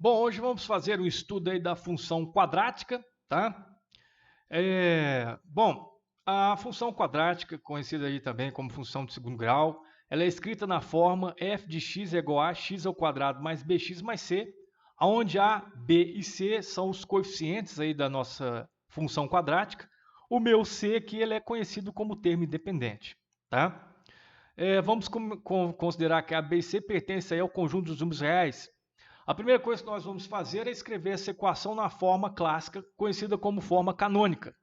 Bom, hoje vamos fazer um estudo aí da função quadrática, tá? Bom, a função quadrática, conhecida aí também como função de segundo grau, ela é escrita na forma f de x é igual a x ao quadrado mais bx mais c, onde a, b e c são os coeficientes aí da nossa função quadrática. O meu c aqui ele é conhecido como termo independente, tá? Vamos considerar que a b e c pertencem aí ao conjunto dos números reais. A primeira coisa que nós vamos fazer é escrever essa equação na forma clássica, conhecida como forma canônica.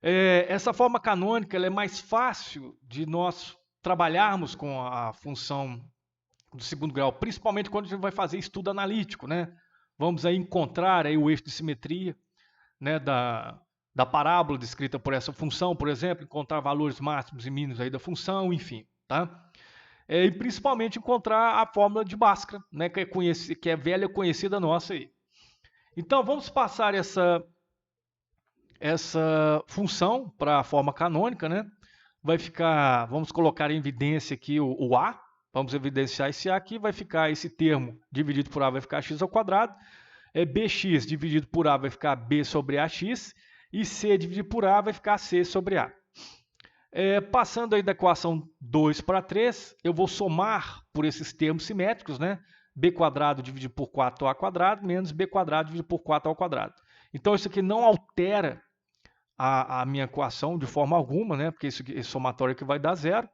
Essa forma canônica ela é mais fácil de nós trabalharmos com a função do segundo grau, principalmente quando a gente vai fazer estudo analítico, né? Vamos aí encontrar aí o eixo de simetria, né, da parábola descrita por essa função, por exemplo, encontrar valores máximos e mínimos aí da função, enfim, tá? E principalmente encontrar a fórmula de Bhaskara, né, que é velha conhecida nossa aí. Então vamos passar essa função para a forma canônica, né? Vamos colocar em evidência aqui o A, vamos evidenciar esse A aqui, vai ficar esse termo dividido por A vai ficar x ao quadrado, bx dividido por A vai ficar b sobre ax, e c dividido por A vai ficar c sobre A. Passando aí da equação 2 para 3, eu vou somar por esses termos simétricos, né? b quadrado dividido por 4a quadrado menos b quadrado dividido por 4 ao quadrado. Então isso aqui não altera a minha equação de forma alguma, né? Porque esse somatório aqui vai dar zero.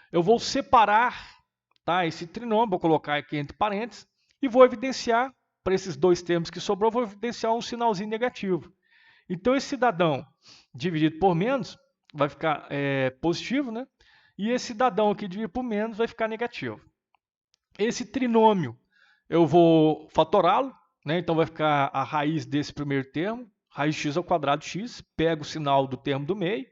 Eu vou separar, tá, esse trinômio, vou colocar aqui entre parênteses, e vou evidenciar, para esses dois termos que sobrou, vou evidenciar um sinalzinho negativo. Então esse cidadão dividido por menos vai ficar positivo, né? E esse cidadão aqui dividido por menos vai ficar negativo. Esse trinômio eu vou fatorá-lo, né? Então vai ficar a raiz desse primeiro termo, raiz x ao quadrado x, pego o sinal do termo do meio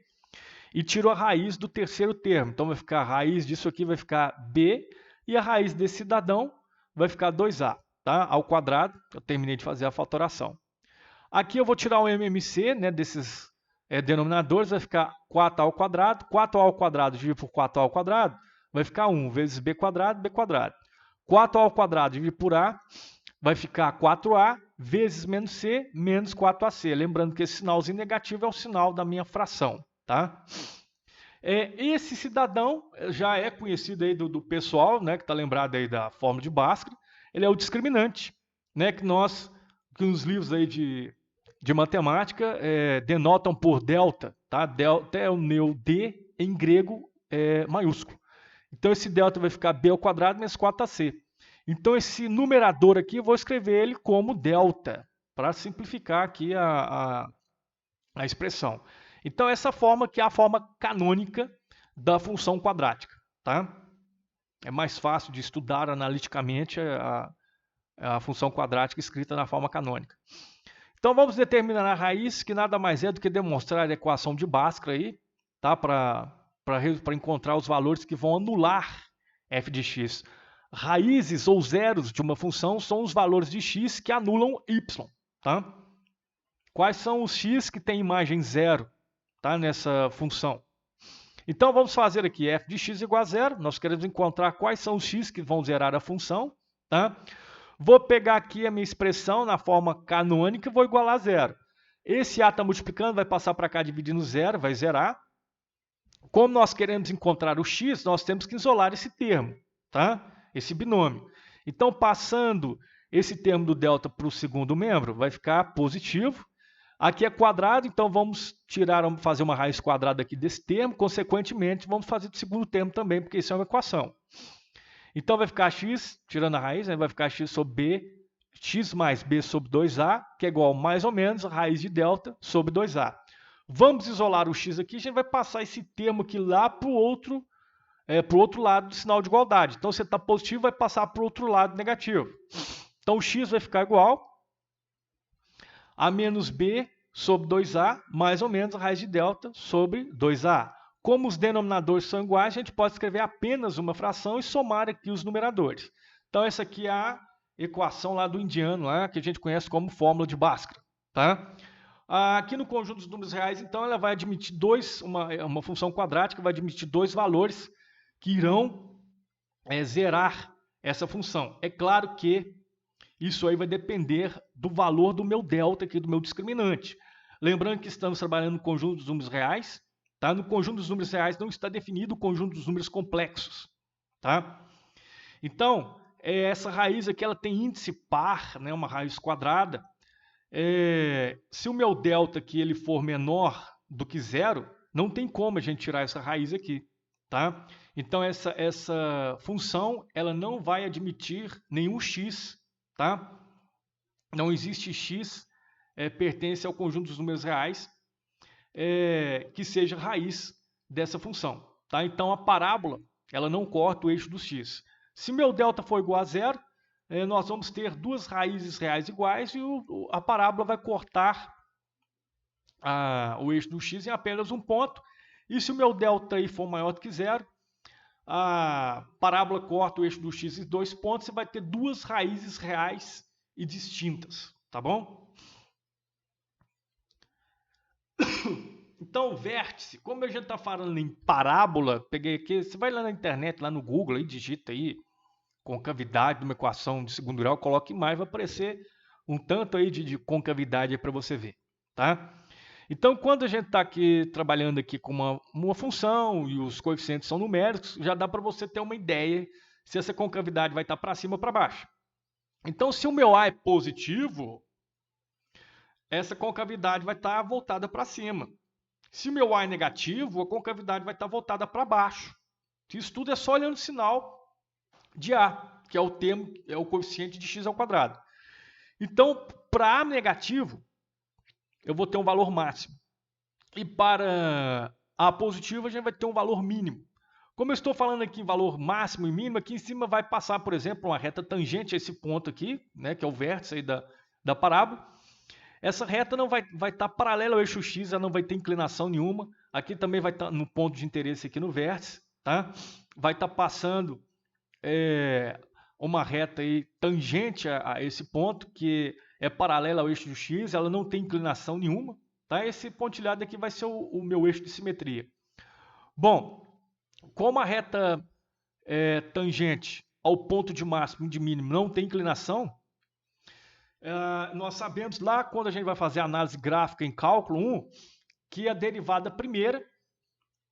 e tiro a raiz do terceiro termo. Então vai ficar a raiz disso aqui vai ficar b e a raiz desse cidadão vai ficar 2a, tá? Ao quadrado. Eu terminei de fazer a fatoração. Aqui eu vou tirar o MMC, né, desses denominadores, vai ficar 4a ao quadrado. 4a ao quadrado dividido por 4a ao quadrado vai ficar 1 vezes b quadrado, b quadrado. 4a ao quadrado dividido por a vai ficar 4a vezes menos c, menos 4ac. Lembrando que esse sinalzinho negativo é o sinal da minha fração, tá? Esse cidadão já é conhecido aí do pessoal, né, que está lembrado aí da fórmula de Bhaskara. Ele é o discriminante, né, que nos livros aí de matemática denotam por delta, tá? Delta é o neo d em grego maiúsculo. Então esse delta vai ficar b ao quadrado menos 4ac. Então esse numerador aqui eu vou escrever ele como delta, para simplificar aqui a expressão. Então essa forma que é a forma canônica da função quadrática, tá? É mais fácil de estudar analiticamente a função quadrática escrita na forma canônica. Então vamos determinar a raiz, que nada mais é do que demonstrar a equação de Bhaskara aí, tá? Para encontrar os valores que vão anular f de x. Raízes ou zeros de uma função são os valores de x que anulam y, tá? Quais são os x que têm imagem zero, tá, nessa função? Então vamos fazer aqui f de x igual a zero. Nós queremos encontrar quais são os x que vão zerar a função, tá? Vou pegar aqui a minha expressão na forma canônica e vou igualar a zero. Esse a está multiplicando, vai passar para cá dividindo zero, vai zerar. Como nós queremos encontrar o x, nós temos que isolar esse termo, tá? Esse binômio. Então, passando esse termo do delta para o segundo membro, vai ficar positivo. Aqui é quadrado, então vamos fazer uma raiz quadrada aqui desse termo. Consequentemente, vamos fazer do segundo termo também, porque isso é uma equação. Então vai ficar x, tirando a raiz, né, vai ficar x sobre b, x mais b sobre 2a, que é igual mais ou menos a raiz de delta sobre 2a. Vamos isolar o x aqui, a gente vai passar esse termo aqui lá para o outro lado do sinal de igualdade. Então, se está positivo, vai passar para o outro lado negativo. Então, o x vai ficar igual a menos b sobre 2a, mais ou menos a raiz de delta sobre 2a. Como os denominadores são iguais, a gente pode escrever apenas uma fração e somar aqui os numeradores. Então, essa aqui é a equação lá do indiano, lá, que a gente conhece como fórmula de Bhaskara, tá? Aqui no conjunto dos números reais, então, ela vai admitir uma função quadrática vai admitir dois valores que irão zerar essa função. É claro que Isso aí vai depender do valor do meu delta aqui, do meu discriminante. Lembrando que estamos trabalhando no conjunto dos números reais, tá? No conjunto dos números reais não está definido o conjunto dos números complexos, tá? Então, essa raiz aqui ela tem índice par, né, uma raiz quadrada. Se o meu delta aqui ele for menor do que zero, não tem como a gente tirar essa raiz aqui, tá? Então, essa função ela não vai admitir nenhum x, tá? Não existe x pertence ao conjunto dos números reais que seja raiz dessa função, tá? Então, a parábola ela não corta o eixo do x. Se meu delta for igual a zero, nós vamos ter duas raízes reais iguais e a parábola vai cortar o eixo do x em apenas um ponto. E se o meu delta aí for maior do que zero, a parábola corta o eixo do x em 2 pontos, você vai ter duas raízes reais e distintas, tá bom? Então, vértice, como a gente está falando em parábola, peguei aqui, você vai lá na internet, lá no Google, aí, digita aí concavidade de uma equação de segundo grau, coloque mais, vai aparecer um tanto aí de concavidade para você ver, tá? Então, quando a gente está aqui trabalhando aqui com uma função e os coeficientes são numéricos, já dá para você ter uma ideia se essa concavidade vai estar para cima ou para baixo. Então, se o meu A é positivo, essa concavidade vai estar voltada para cima. Se o meu A é negativo, a concavidade vai estar voltada para baixo. Isso tudo é só olhando o sinal de A, que é o termo, é o coeficiente de x ao quadrado. Então, para A negativo, eu vou ter um valor máximo. E para A positivo, a gente vai ter um valor mínimo. Como eu estou falando aqui em valor máximo e mínimo, aqui em cima vai passar, por exemplo, uma reta tangente a esse ponto aqui, né, que é o vértice aí da parábola. Essa reta não vai estar paralela ao eixo x, ela não vai ter inclinação nenhuma. Aqui também vai estar no ponto de interesse aqui no vértice, tá? Vai estar passando uma reta aí tangente a esse ponto, que é paralela ao eixo do x, ela não tem inclinação nenhuma, tá? Esse pontilhado aqui vai ser o meu eixo de simetria. Bom, como a reta tangente ao ponto de máximo e de mínimo não tem inclinação, nós sabemos lá, quando a gente vai fazer análise gráfica em cálculo 1, que a derivada primeira,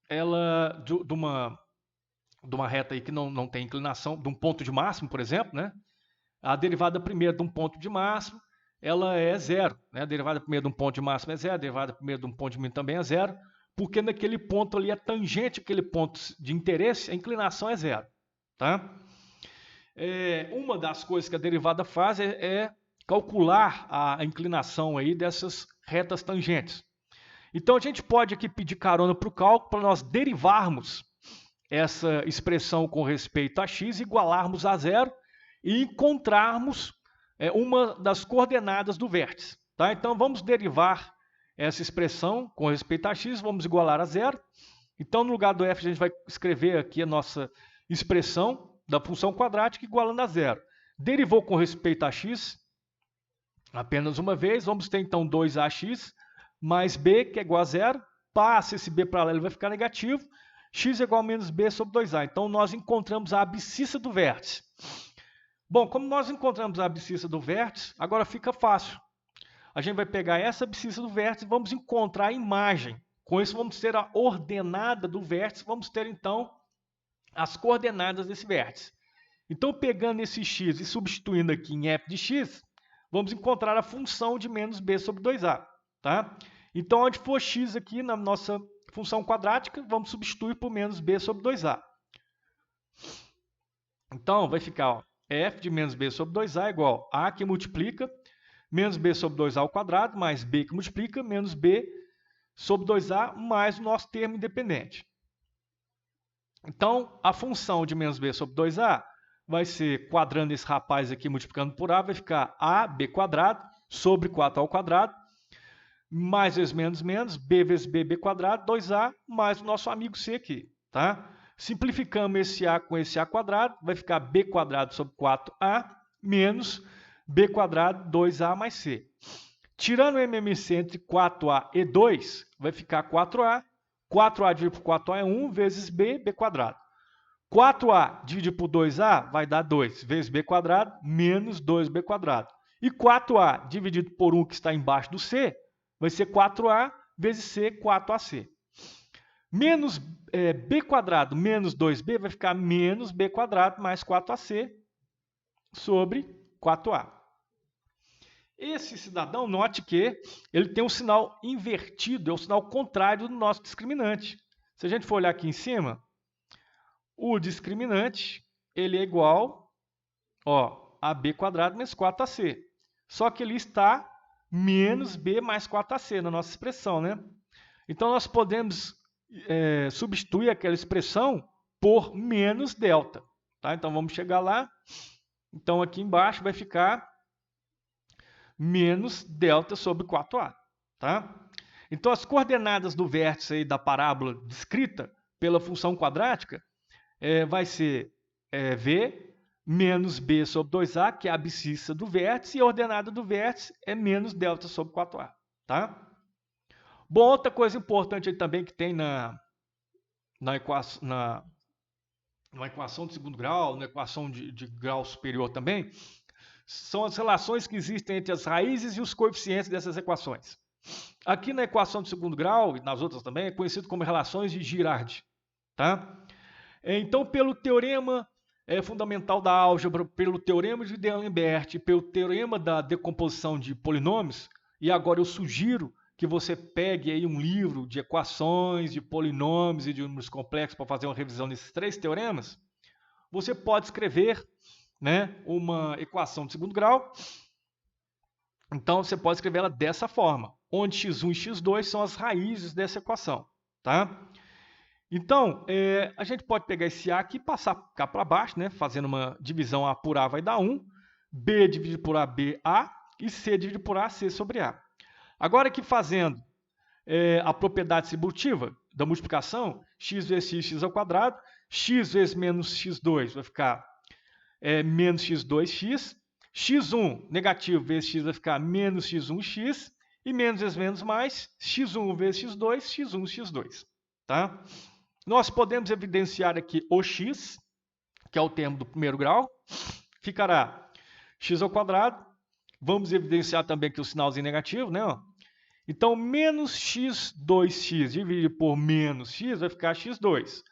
ela de uma reta aí que não tem inclinação, de um ponto de máximo, por exemplo, né? A derivada primeira de um ponto de máximo, ela é zero, né? A derivada primeira de um ponto de máximo é zero, a derivada primeira de um ponto de mínimo também é zero, porque naquele ponto ali é tangente aquele ponto de interesse, a inclinação é zero, tá? Uma das coisas que a derivada faz é calcular a inclinação aí dessas retas tangentes. Então a gente pode aqui pedir carona para o cálculo para nós derivarmos essa expressão com respeito a x, igualarmos a zero e encontrarmos uma das coordenadas do vértice. Tá? Então vamos derivar essa expressão com respeito a x, vamos igualar a zero. Então no lugar do f a gente vai escrever aqui a nossa expressão da função quadrática igualando a zero. Derivou com respeito a x apenas uma vez, vamos ter então 2ax mais b, que é igual a zero. Passa esse b para lá, ele vai ficar negativo. X é igual a menos b sobre 2a. Então, nós encontramos a abscissa do vértice. Bom, como nós encontramos a abscissa do vértice, agora fica fácil. A gente vai pegar essa abscissa do vértice e vamos encontrar a imagem. Com isso, vamos ter a ordenada do vértice, vamos ter, então, as coordenadas desse vértice. Então, pegando esse x e substituindo aqui em f de x, vamos encontrar a função de menos b sobre 2a. Tá? Então, onde for x aqui na nossa função quadrática, vamos substituir por menos b sobre 2a. Então, vai ficar ó, f de menos b sobre 2a é igual a que multiplica menos b sobre 2a ao quadrado, mais b que multiplica menos b sobre 2a mais o nosso termo independente. Então, a função de menos b sobre 2a vai ser, quadrando esse rapaz aqui, multiplicando por a, vai ficar ab quadrado sobre 4a ao quadrado, mais vezes menos menos, b vezes b quadrado, 2a, mais o nosso amigo c aqui, tá? Simplificamos esse a com esse a quadrado, vai ficar b quadrado sobre 4a, menos b quadrado, 2a mais c. Tirando o MMC entre 4a e 2, vai ficar 4a. 4a dividido por 4a é 1 vezes b quadrado. 4a dividido por 2a vai dar 2 vezes b quadrado menos 2b quadrado. E 4a dividido por 1 que está embaixo do c vai ser 4a vezes c, 4ac. Menos b quadrado menos 2b vai ficar menos b quadrado mais 4ac sobre 4a. Esse cidadão, note que ele tem um sinal invertido, é o sinal contrário do nosso discriminante. Se a gente for olhar aqui em cima, o discriminante ele é igual a b quadrado menos 4ac. Só que ele está menos b mais 4ac na nossa expressão, né? Então, nós podemos substituir aquela expressão por menos delta. Tá? Então, vamos chegar lá. Então, aqui embaixo vai ficar menos delta sobre 4a. Tá? Então, as coordenadas do vértice aí da parábola descrita pela função quadrática vai ser v menos b sobre 2a, que é a abscissa do vértice, e a ordenada do vértice é menos delta sobre 4a. Tá? Bom, outra coisa importante aí também que tem na equação de segundo grau, na equação de grau superior também, são as relações que existem entre as raízes e os coeficientes dessas equações. Aqui na equação de segundo grau, e nas outras também, é conhecido como relações de Girardi. Tá? Então, pelo teorema fundamental da álgebra, pelo teorema de D'Alembert, pelo teorema da decomposição de polinômios, e agora eu sugiro que você pegue aí um livro de equações, de polinômios e de números complexos para fazer uma revisão desses 3 teoremas, você pode escrever uma equação de segundo grau. Então, você pode escrever ela dessa forma, onde x1 e x2 são as raízes dessa equação. Tá? Então, a gente pode pegar esse a aqui e passar cá para baixo, fazendo uma divisão, a por a vai dar 1, b dividido por a, b, a, e c dividido por a, c sobre a. Agora aqui fazendo a propriedade distributiva da multiplicação, x vezes x ao quadrado, x vezes menos x2 vai ficar menos x2x, x1 negativo vezes x vai ficar menos x1x, e menos vezes menos mais, x1 vezes x2, x1, x2. Tá? Nós podemos evidenciar aqui o x, que é o termo do primeiro grau, ficará x ao quadrado, vamos evidenciar também aqui o sinalzinho negativo, Então, menos x2x dividido por menos x vai ficar x2.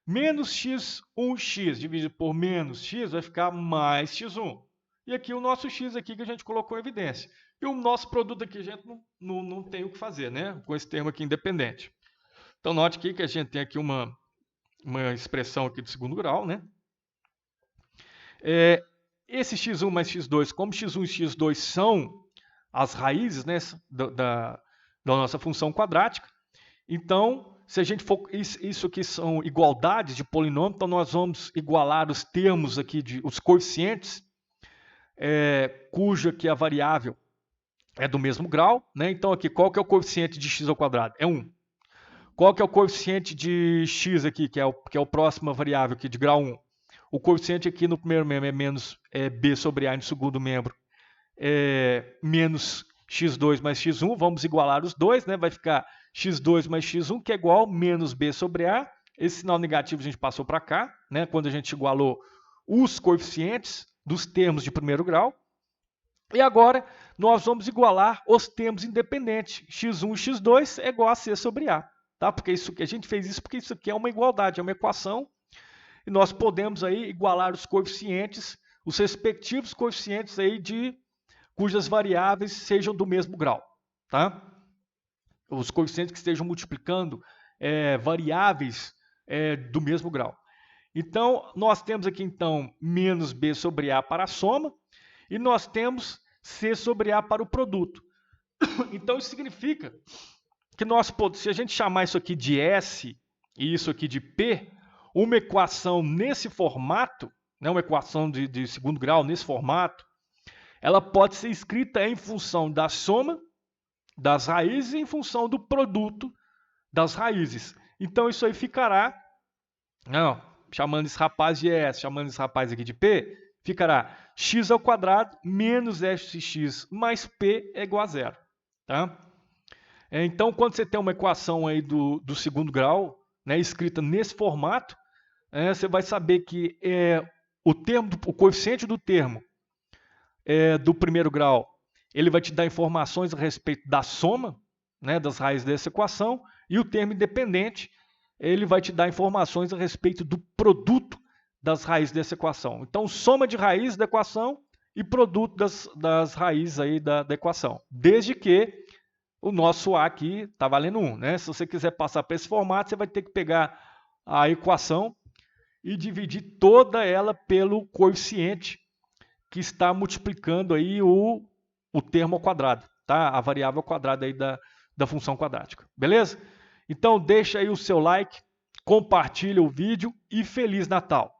Menos x1x dividido por menos x vai ficar mais x1. E aqui o nosso x aqui que a gente colocou em evidência. E o nosso produto aqui a gente não tem o que fazer, com esse termo aqui independente. Então, note aqui que a gente tem aqui uma expressão aqui do segundo grau, Esse x1 mais x2, como x1 e x2 são as raízes da nossa função quadrática, então, se a gente for, isso aqui são igualdades de polinômio, então nós vamos igualar os termos aqui, os coeficientes, cuja que a variável é do mesmo grau. Então, aqui, qual que é o coeficiente de x ao quadrado? É 1. Qual que é o coeficiente de x aqui, que é o próxima variável aqui, de grau 1? O coeficiente aqui no primeiro membro é menos b sobre a, e no segundo membro é menos x2 mais x1. Vamos igualar os dois, vai ficar x2 mais x1, que é igual a menos b sobre a. Esse sinal negativo a gente passou para cá, quando a gente igualou os coeficientes dos termos de primeiro grau. E agora nós vamos igualar os termos independentes. x1 e x2 é igual a c sobre a. Tá? Porque a gente fez isso porque isso aqui é uma igualdade, é uma equação. E nós podemos aí igualar os coeficientes, os respectivos coeficientes aí cujas variáveis sejam do mesmo grau. Tá? Os coeficientes que estejam multiplicando variáveis do mesmo grau. Então, nós temos aqui, então, menos b sobre a para a soma, e nós temos c sobre a para o produto. Então, isso significa que se a gente chamar isso aqui de S e isso aqui de P, uma equação nesse formato, uma equação de segundo grau nesse formato, ela pode ser escrita em função da soma das raízes e em função do produto das raízes. Então, isso aí ficará, chamando esse rapaz de S, chamando esse rapaz aqui de P, ficará x ao quadrado menos fx mais P é igual a 0. Tá? Então, quando você tem uma equação aí do segundo grau, escrita nesse formato, Você vai saber que o coeficiente do termo do primeiro grau, ele vai te dar informações a respeito da soma, né, das raízes dessa equação, e o termo independente, ele vai te dar informações a respeito do produto das raízes dessa equação. Então, soma de raiz da equação e produto das raízes aí da equação. Desde que o nosso A aqui está valendo 1. Né? Se você quiser passar para esse formato, você vai ter que pegar a equação e dividir toda ela pelo coeficiente que está multiplicando aí o termo ao quadrado, tá? A variável ao quadrado aí da função quadrática. Beleza? Então deixa aí o seu like, compartilha o vídeo e Feliz Natal!